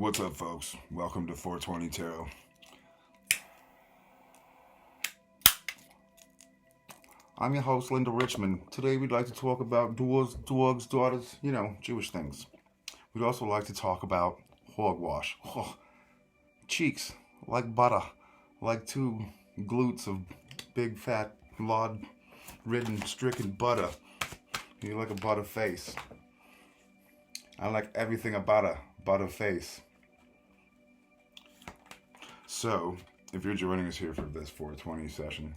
What's up, folks? Welcome to 420 Tarot. I'm your host, Linda Richmond. Today we'd like to talk about dogs, daughters, Jewish things. We'd also like to talk about hogwash. Oh, cheeks, like butter, like two glutes of big, fat, lard-ridden, stricken butter. You like a butter face. I like everything about a butter face. So, if you're joining us here for this 420 session,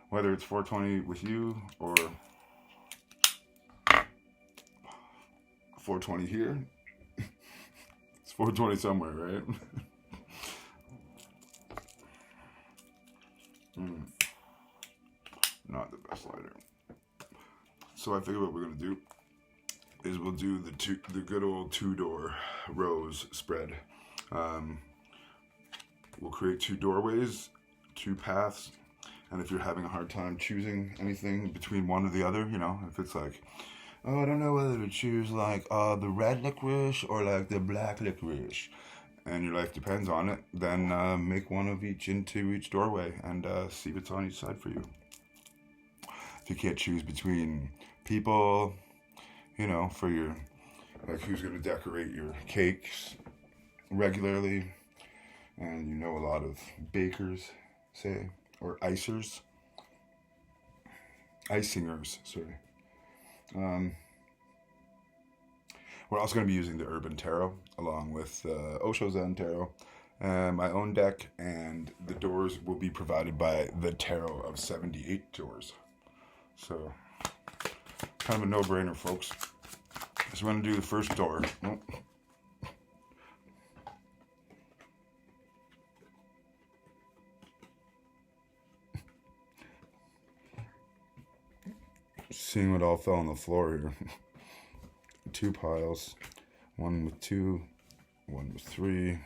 whether it's 420 with you or 420 here, it's 420 somewhere, right? Not the best lighter. So I figure what we're gonna do is we'll do the good old two-door rose spread. We'll create two doorways, two paths, and if you're having a hard time choosing anything between one or the other, if it's like, oh, I don't know whether to choose like the red licorice or like the black licorice, and your life depends on it, then make one of each into each doorway and see what's on each side for you. If you can't choose between people, for your, like who's going to decorate your cakes regularly, and a lot of bakers, say, or icingers, sorry. We're also going to be using the Urban Tarot along with Osho Zen Tarot, and my own deck, and the doors will be provided by the Tarot of 78 doors. So, kind of a no-brainer, folks. So we're going to do the first door. Seeing what all fell on the floor here. 2 piles. 1 with 2. 1 with 3.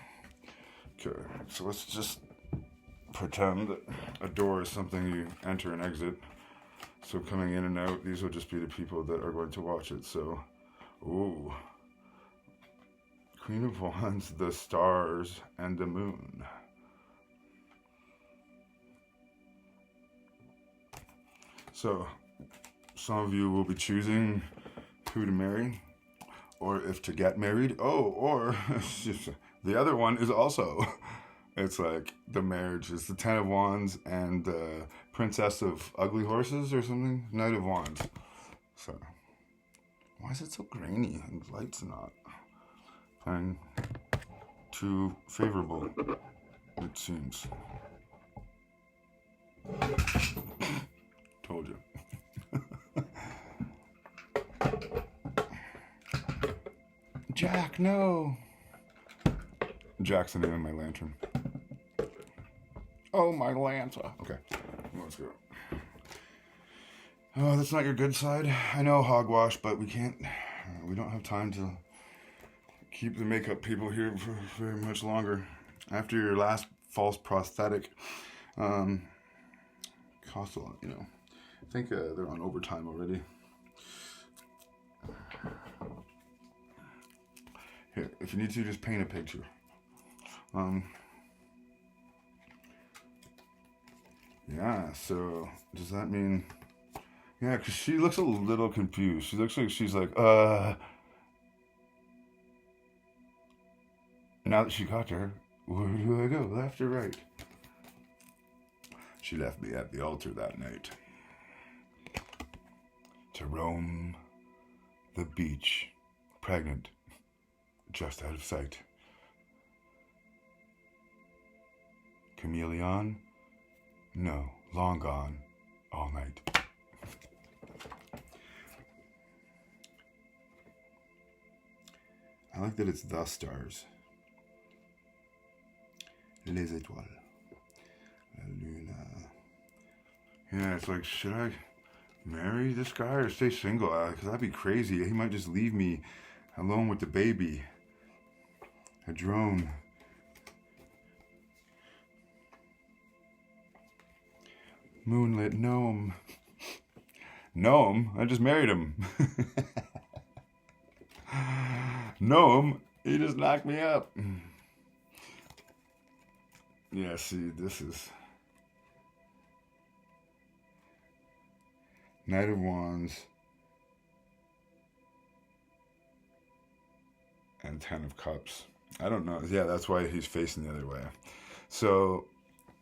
Okay, so let's just pretend that a door is something you enter and exit. So coming in and out, these will just be the people that are going to watch it. So, ooh. Queen of Wands, the stars, and the moon. So, some of you will be choosing who to marry, or if to get married. Oh, or the other one is also, it's like the marriage is the 10 of Wands and the Princess of Ugly Horses or something, Knight of Wands. So, why is it so grainy and the light's not playing too favorable, it seems. Told you. Jack, no! Jack's the name of my lantern. Oh, my lanta. Okay, let's go. Oh, that's not your good side. I know, hogwash, but we don't have time to keep the makeup people here for very much longer. After your last false prosthetic, cost a lot, I think they're on overtime already. Here, if you need to, just paint a picture. Yeah, so does that mean... Yeah, because she looks a little confused. She looks like she's like, now that she got there, where do I go? Left or right? She left me at the altar that night to roam the beach, pregnant, just out of sight. Chameleon? No, long gone, all night. I like that it's the stars. Les étoiles. La luna. Yeah, it's like, should I marry this guy or stay single? Because that'd be crazy. He might just leave me alone with the baby. A drone. Moonlit gnome. Gnome? I just married him. Gnome? He just knocked me up. Yeah, see, this is Knight of Wands and Ten of Cups. I don't know. Yeah, that's why he's facing the other way. So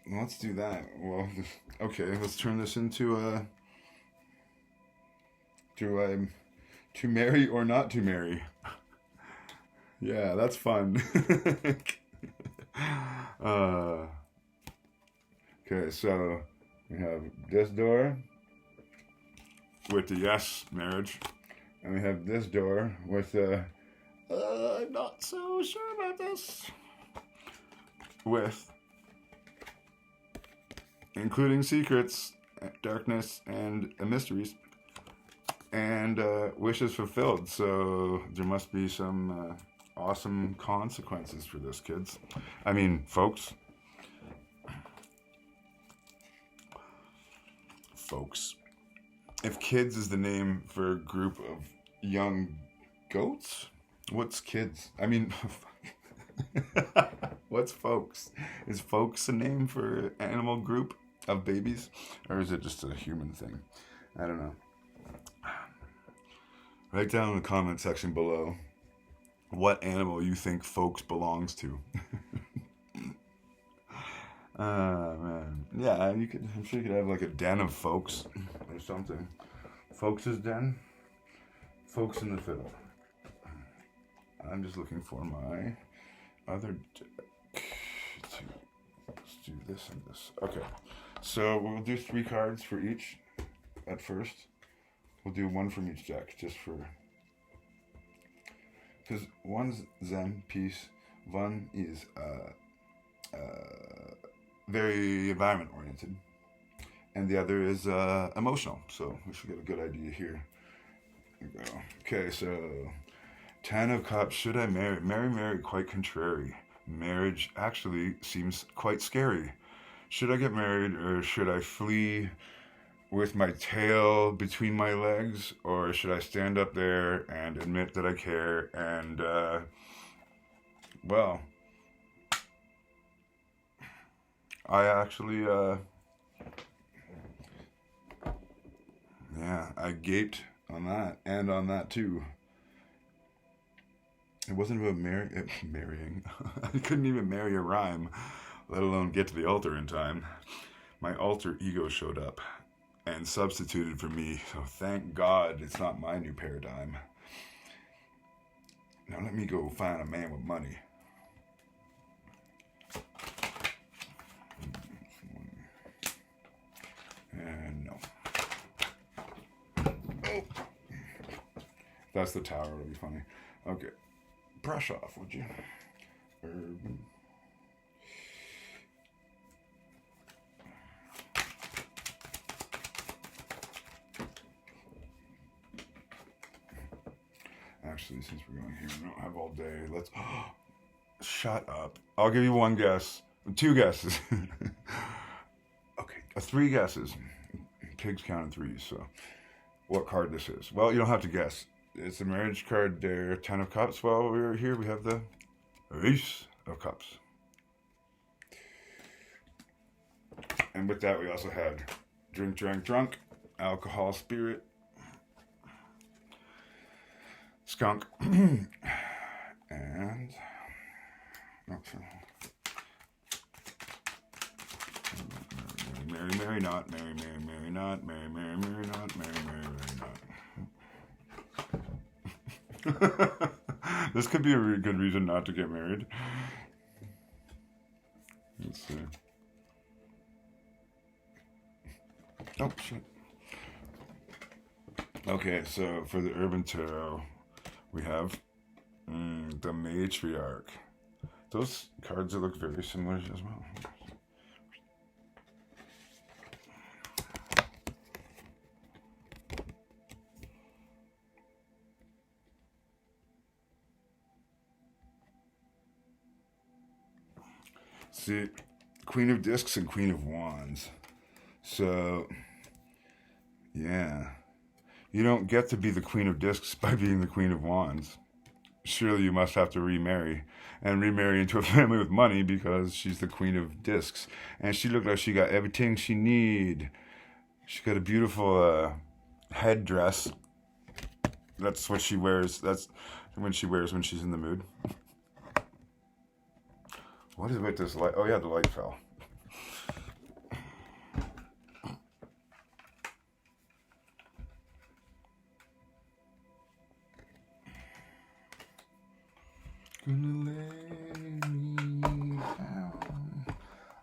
let's do that. Well, okay, let's turn this into to marry or not to marry. Yeah, that's fun. Okay, so we have this door with the yes marriage, and we have this door with the I'm not so sure about this, with including secrets, darkness, and mysteries, and wishes fulfilled. So there must be some awesome consequences for this, kids. I mean, folks. If kids is the name for a group of young goats, what's kids? I mean, what's folks? Is folks a name for an animal group of babies? Or is it just a human thing? I don't know. Write down in the comment section below what animal you think folks belongs to. Man. Yeah, I'm sure you could have like a den of folks or something. Folks' den? Folks in the fiddle. I'm just looking for my other deck. Let's do this and this. Okay, so we'll do 3 cards for each at first. We'll do 1 from each deck, just for... because one's Zen, peace. One is very environment oriented, and the other is emotional, so we should get a good idea here. There we go. Okay, so 10 of Cups. Should I marry? Marry, quite contrary. Marriage actually seems quite scary. Should I get married, or should I flee with my tail between my legs, or should I stand up there and admit that I care and well, I actually, yeah, I gaped on that, and on that too. It wasn't about marrying. I couldn't even marry a rhyme, let alone get to the altar in time. My alter ego showed up and substituted for me, so thank God it's not my new paradigm. Now let me go find a man with money. And no. Oh. That's the tower, it'll be funny. Okay. Brush off, would you? Urban. Actually, since we're going here, we don't have all day. Let's... Shut up. I'll give you 1 guess. 2 guesses. Okay, 3 guesses. Pigs count in 3s, so... What card this is? Well, you don't have to guess. It's a marriage card there. 10 of Cups. Well, we're here. We have the Ace of Cups. And with that, we also had drunk, alcohol, spirit, skunk, and marry not, marry not, marry not, marry not. This could be a really good reason not to get married. Let's see. Oh, shit. Okay, so for the Urban Tarot, we have the Matriarch. Those cards look very similar as well. See, Queen of Discs and Queen of Wands. So, yeah. You don't get to be the Queen of Discs by being the Queen of Wands. surely you must have to remarry. And remarry into a family with money because she's the queen of discs. And she looked like she got everything she need. She got a beautiful headdress. That's what she wears. That's when she wears when she's in the mood. What is with this light? Oh yeah, the light fell. Gonna lay me down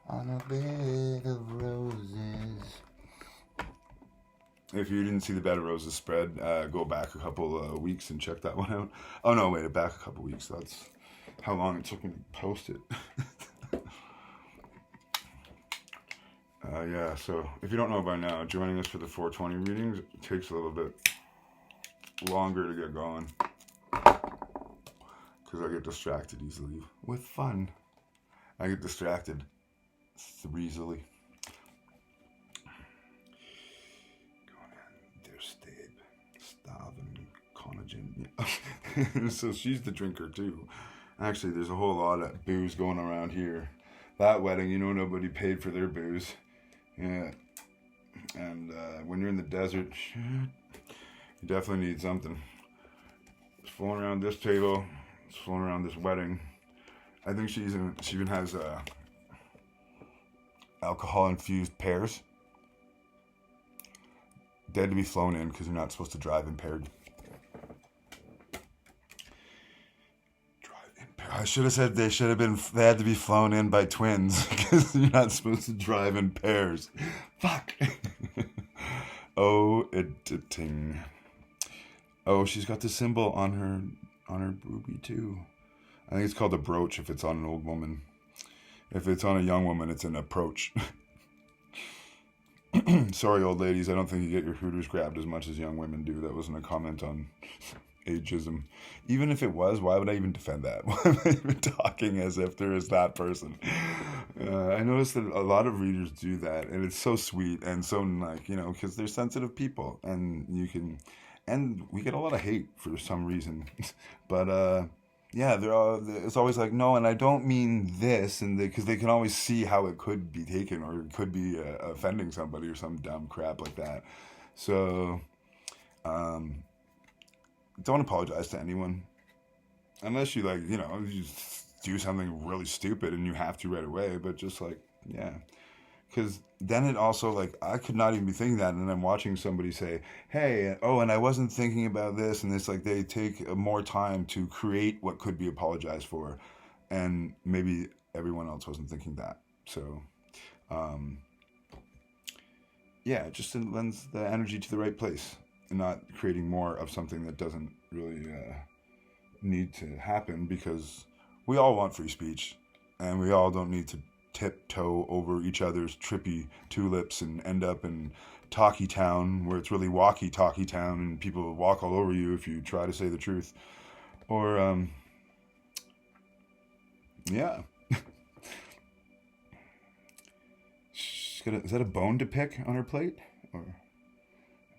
on a bed of roses. If you didn't see the Bed of Roses spread, go back a couple weeks and check that one out. Oh no, wait, back a couple weeks. That's how long it took me to post it. Yeah, so if you don't know by now, joining us for the 420 readings takes a little bit longer to get going. Because I get distracted easily with fun. I get distracted easily. There's Staven Conagen. So she's the drinker too. Actually, there's a whole lot of booze going around here. That wedding, nobody paid for their booze. Yeah. And when you're in the desert, you definitely need something. It's flowing around this table. It's flowing around this wedding. I think she even has alcohol-infused pears. Dead to be flown in because you're not supposed to drive impaired. I should have said they had to be flown in by twins because you're not supposed to drive in pairs. Fuck. Oh, editing. Oh, she's got the symbol on her boobie too. I think it's called a brooch if it's on an old woman. If it's on a young woman, it's an approach. Sorry, old ladies, I don't think you get your hooters grabbed as much as young women do. That wasn't a comment on ageism. Even if it was, why would I even defend that? Why am I even talking as if there is that person? I noticed that a lot of readers do that, and it's so sweet and so because they're sensitive people, and we get a lot of hate for some reason. But yeah, it's always like, no, and I don't mean this, and because they can always see how it could be taken, or it could be offending somebody or some dumb crap like that. So, don't apologize to anyone, unless you you do something really stupid and you have to right away. But just yeah, because then it also I could not even be thinking that, and then I'm watching somebody say, hey, and I wasn't thinking about this, and it's they take more time to create what could be apologized for, and maybe everyone else wasn't thinking that. So yeah, it just lends the energy to the right place and not creating more of something that doesn't really need to happen, because we all want free speech, and we all don't need to tiptoe over each other's trippy tulips and end up in Talkie Town, where it's really walkie-talkie town and people walk all over you if you try to say the truth. Or, yeah. Is that a bone to pick on her plate? Or, I'm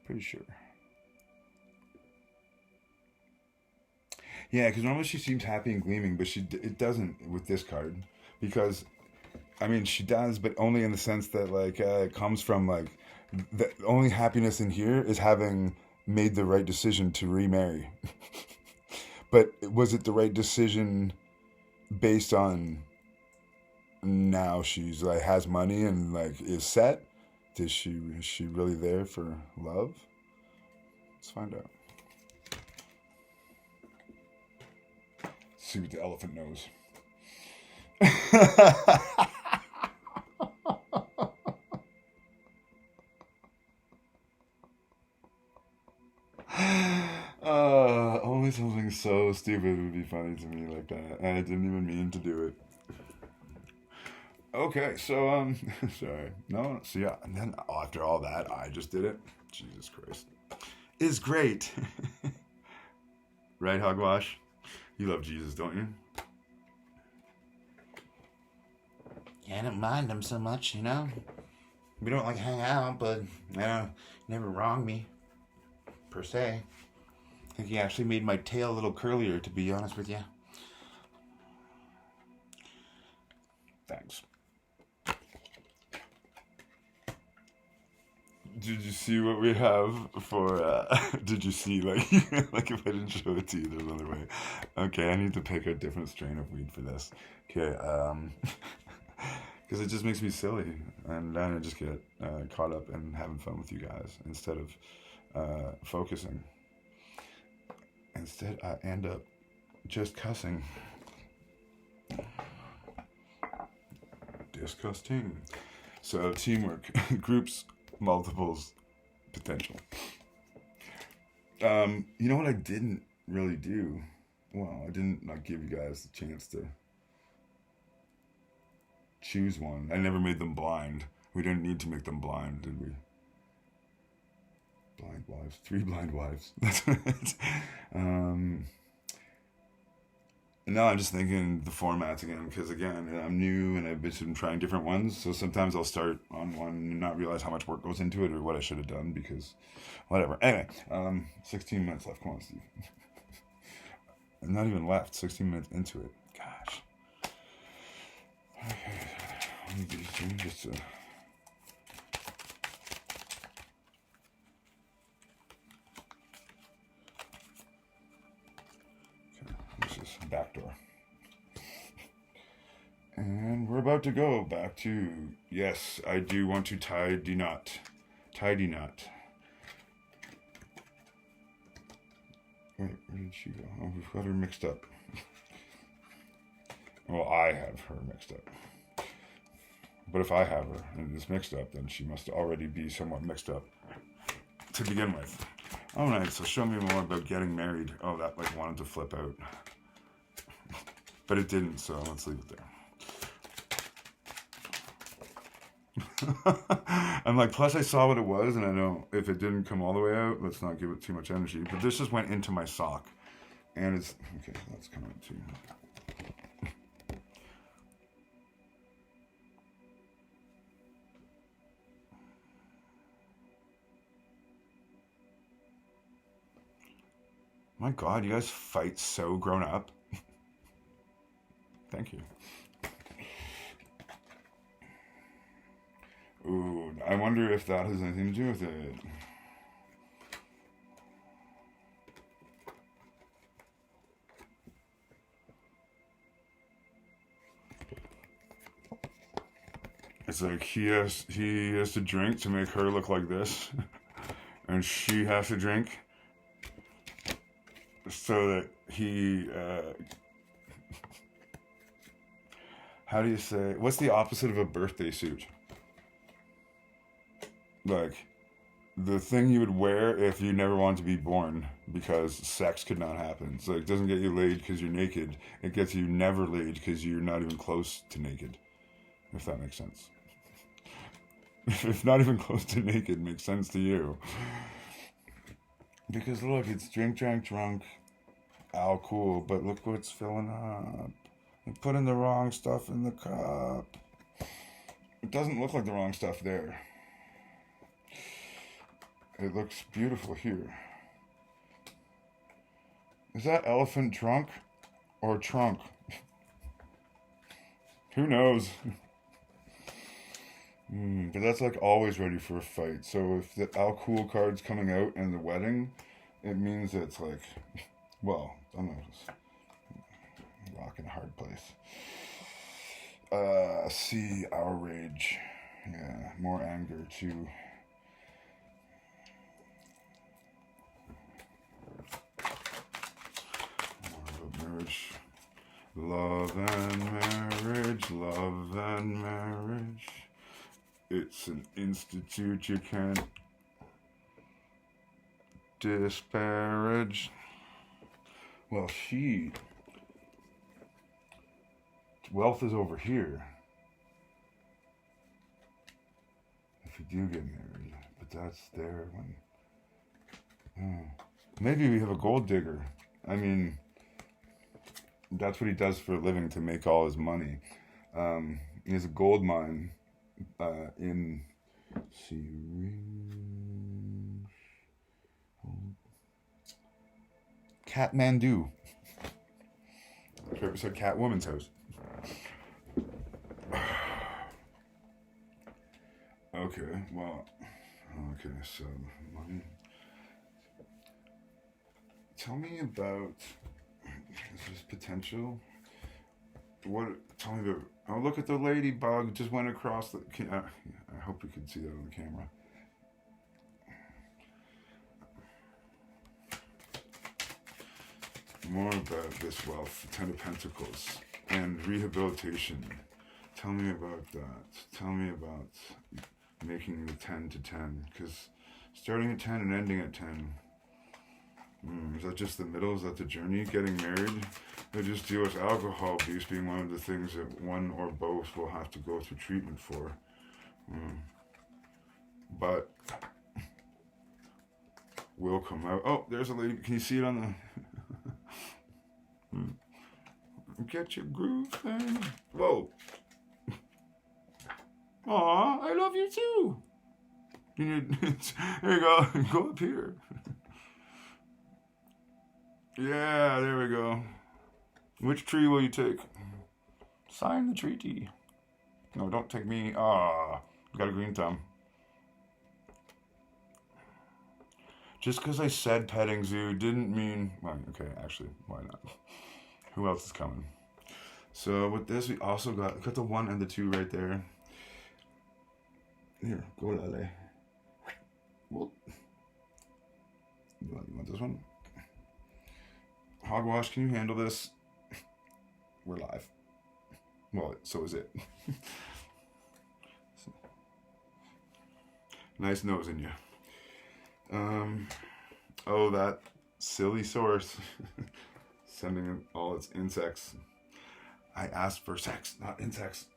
pretty sure. Yeah, because normally she seems happy and gleaming, but it doesn't with this card. Because, she does, but only in the sense that, it comes from, the only happiness in here is having made the right decision to remarry. But was it the right decision based on now she's, has money and, is set? Is she really there for love? Let's find out. See what the elephant knows. Only something so stupid would be funny to me like that, and I didn't even mean to do it. Okay, so sorry, no, so yeah, and then after all that, I just did it. Jesus Christ, is great, right, Hogwash? You love Jesus, don't you? Yeah, I don't mind him so much, We don't hang out, but never wrong me, per se. I think he actually made my tail a little curlier, to be honest with you. Thanks. Did you see what we have for, did you see, like, like if I didn't show it to you, there's another way. Okay, I need to pick a different strain of weed for this. Okay, because it just makes me silly, and then I just get caught up in having fun with you guys instead of focusing. Instead, I end up just cussing. Disgusting. So, teamwork, groups, multiples, potential. You know what I didn't really do? Well, I didn't like give you guys the chance to choose one. I never made them blind. We didn't need to make them blind, did we? Blind wives. 3 blind wives. That's it. No, I'm just thinking the formats again, because again, I'm new and I've been trying different ones, so sometimes I'll start on one and not realize how much work goes into it or what I should have done, because whatever. Anyway, 16 minutes left. Come on, Steve. Not even left, 16 minutes into it. Gosh. Okay, let me do just this is back door. And we're about to go back to, yes, I do want to tidy knot. Tidy knot. Wait, where did she go? Oh, we've got her mixed up. Well, I have her mixed up. But if I have her and it's mixed up, then she must already be somewhat mixed up to begin with. Alright, so show me more about getting married. Oh, that like wanted to flip out. But it didn't, so let's leave it there. I'm like, plus I saw what it was, and I know if it didn't come all the way out, let's not give it too much energy. But this just went into my sock. And it's, okay, that's coming out too. My God, you guys fight so grown up. Thank you. Ooh, I wonder if that has anything to do with it. It's like he has to drink to make her look like this, and she has to drink so that he. How do you say? What's the opposite of a birthday suit? Like, the thing you would wear if you never wanted to be born because sex could not happen. So it doesn't get you laid because you're naked. It gets you never laid because you're not even close to naked. If that makes sense. If not even close to naked makes sense to you. Because look, it's drink, drunk. Oh, cool. But look what's filling up. I'm putting the wrong stuff in the cup. It doesn't look like the wrong stuff there. It looks beautiful here. Is that elephant drunk or trunk? Who knows? But that's like always ready for a fight. So if the Al Cool card's coming out in the wedding, it means it's like, well, I don't know, rock in a hard place. See, our rage. Yeah, more anger too. Marriage, love and marriage, love and marriage. It's an institute you can't disparage. Well, wealth is over here. If you do get married, but that's there when. Maybe we have a gold digger. I mean, that's what he does for a living to make all his money. He has a gold mine in. Let's see. Catmandu. Paper said Catwoman's house. Okay, well, okay, so tell me about this potential. Tell me oh, look at the ladybug just went across the, I hope you can see that on the camera. More about this wealth, 10 of Pentacles, and rehabilitation. Tell me about that. Tell me about making the 10 to 10, because starting at 10 and ending at 10. Is that just the middle? Is that the journey? Getting married? They just deal with alcohol abuse being one of the things that one or both will have to go through treatment for. But will come out. Oh, there's a lady. Can you see it on the... Get your groove thing. Whoa. Aw, I love you too. There you go. Go up here. Yeah, there we go. Which tree will you take? Sign the treaty. No, don't take me. Ah, got a green thumb. Just because I said petting zoo didn't mean... Well, okay, actually, why not? Who else is coming? So with this, we also got the 1 and the 2 right there. Here, go Lale. Well, you want this one? Hogwash, can you handle this? We're live. Well, so is it. Nice nose in you. Oh, that silly source. Sending in all its insects. I asked for sex, not insects.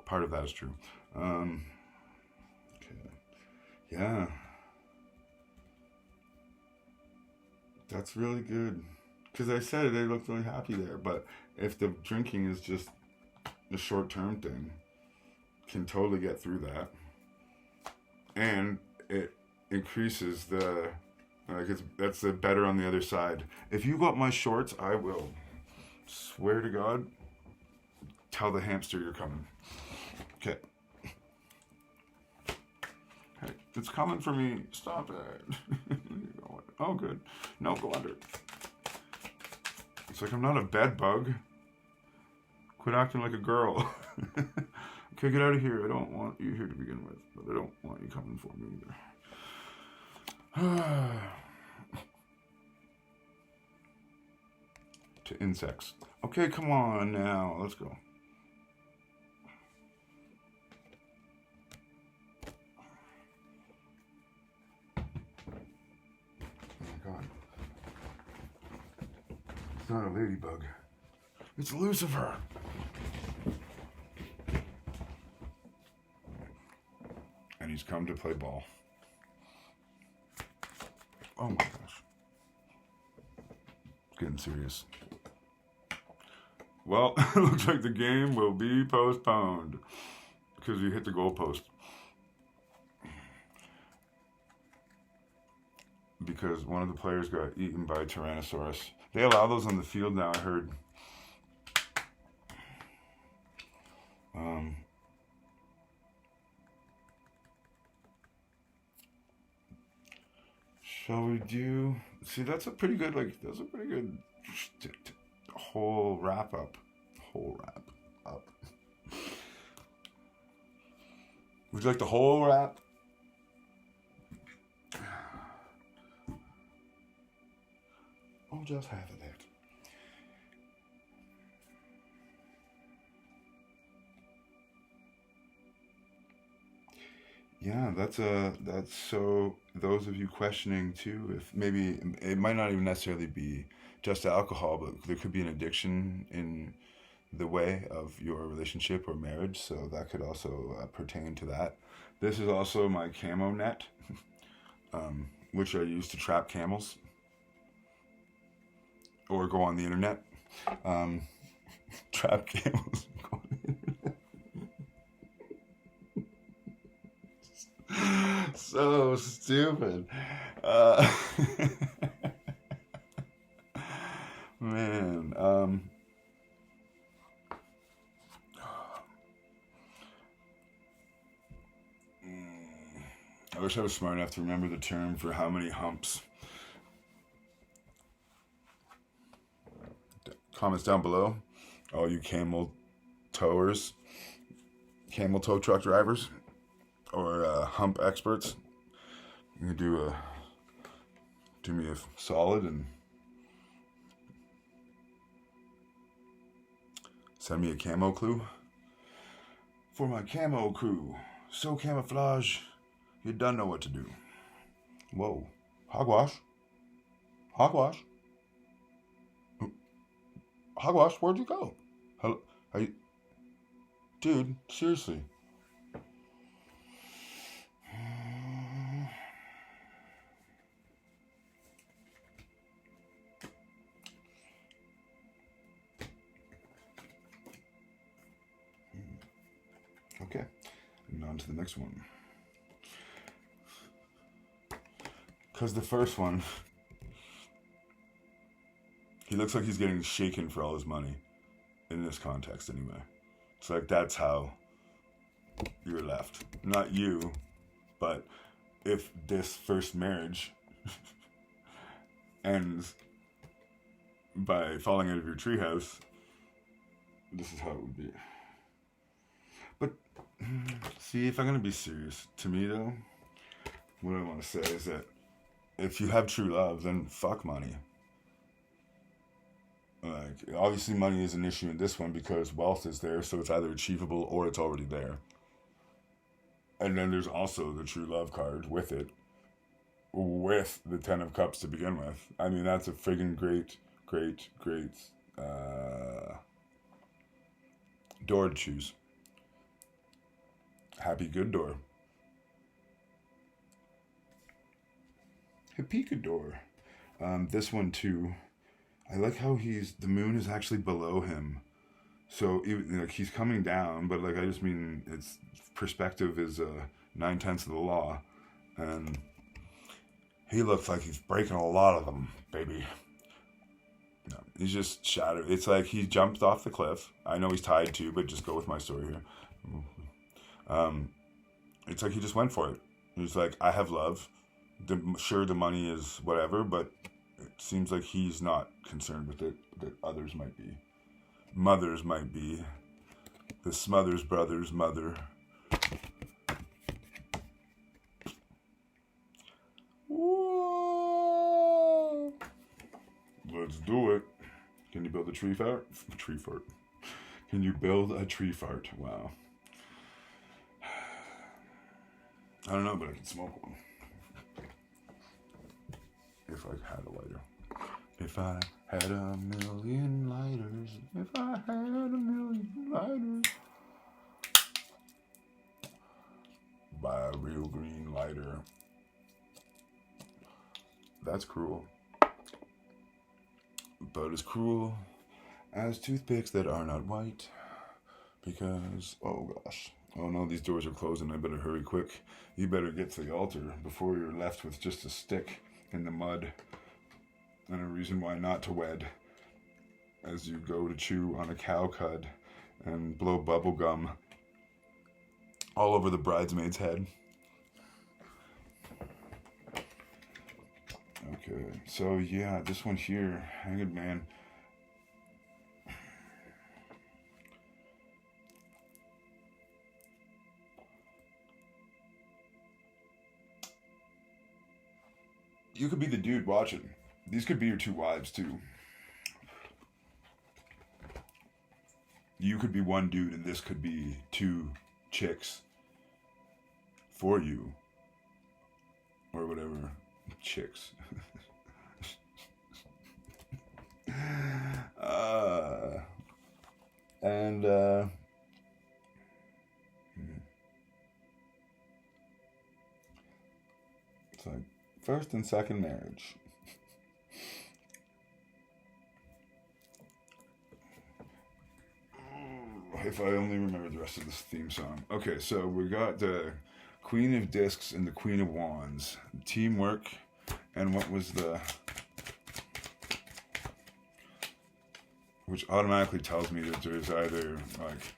Part of that is true. Okay. Yeah. That's really good. Because I said they looked really happy there. But if the drinking is just a short-term thing, can totally get through that. And it increases the... that's the better on the other side. If you got my shorts, I will. Swear to God. Tell the hamster you're coming. Okay. Hey, it's coming for me. Stop it. Oh, good. No, go under. It's like I'm not a bed bug. Quit acting like a girl. Okay, get out of here. I don't want you here to begin with, but I don't want you coming for me either. To insects. Okay, come on now. Let's go. God. It's not a ladybug. It's Lucifer. And he's come to play ball. Oh my gosh. It's getting serious. Well, it looks like the game will be postponed because you hit the goalpost. Because one of the players got eaten by a Tyrannosaurus. They allow those on the field now, I heard. Shall we do... See, that's a pretty good, whole wrap up. Would you like the whole wrap? I'll just have it. Yeah, that's so those of you questioning too, if maybe it might not even necessarily be just alcohol, but there could be an addiction in the way of your relationship or marriage, so that could also pertain to that. This is also my camo net, which I use to trap camels or go on the internet. Trap camels. So stupid. Uh, man, I wish I was smart enough to remember the term for how many humps. Comments down below, all you camel toe truck drivers, or hump experts. You can do me a solid and send me a camo clue. For my camo crew, so camouflage, you don't know what to do. Whoa, hogwash. Hogwash, where'd you go? Hello, are you, dude? Seriously. Okay, and on to the next one. Because the first one, he looks like he's getting shaken for all his money. In this context, anyway. It's like that's how you're left. Not you, but if this first marriage ends by falling out of your treehouse, this is how it would be. But, see, if I'm going to be serious, to me, though, what I want to say is that if you have true love, then fuck money. Like, obviously money is an issue in this one because wealth is there, so it's either achievable or it's already there. And then there's also the true love card with it, with the 10 of Cups to begin with. I mean, that's a friggin' great door to choose. Happy good door. Hippicador. This one too. I like how the moon is actually below him. So even, like, he's coming down, but like I just mean it's perspective is 9/10 of the law, and he looks like he's breaking a lot of them, baby. No, he's just shattered. It's like he jumped off the cliff. I know he's tied too, but just go with my story here. It's like he just went for it. He's like, I have love. Sure, the money is whatever, but it seems like he's not concerned with it, that others might be. Mothers might be. The Smothers Brothers' mother. Whoa. Let's do it. Can you build a tree fart? Tree fart. Can you build a tree fart? Wow. I don't know, but I can smoke one. If I had a lighter. If I had a million lighters. If I had a million lighters. Buy a real green lighter. That's cruel. But as cruel as toothpicks that are not white. Because, oh gosh. Oh no, these doors are closing. I better hurry quick. You better get to the altar before you're left with just a stick in the mud and a reason why not to wed as you go to chew on a cow cud and blow bubble gum all over the bridesmaid's head. Okay, so yeah, this one here, Hanged Man. You could be the dude watching. These could be your two wives, too. You could be one dude, and this could be two chicks for you. Or whatever. Chicks. It's like first and second marriage. If I only remember the rest of this theme song. Okay, so we got the Queen of Discs and the Queen of Wands. Teamwork And what was the... Which automatically tells me that there's either, like...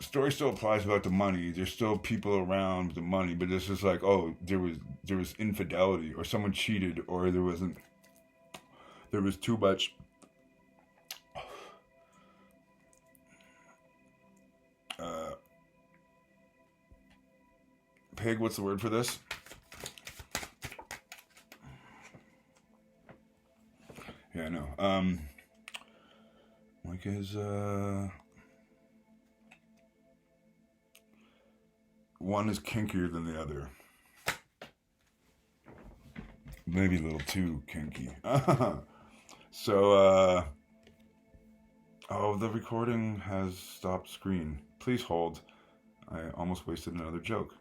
Story still applies about the money. There's still people around with the money, but this is like, oh, there was infidelity, or someone cheated, or there was too much pig, what's the word for this? Yeah, I know. Like his one is kinkier than the other. Maybe a little too kinky. So, oh, the recording has stopped screen. Please hold. I almost wasted another joke.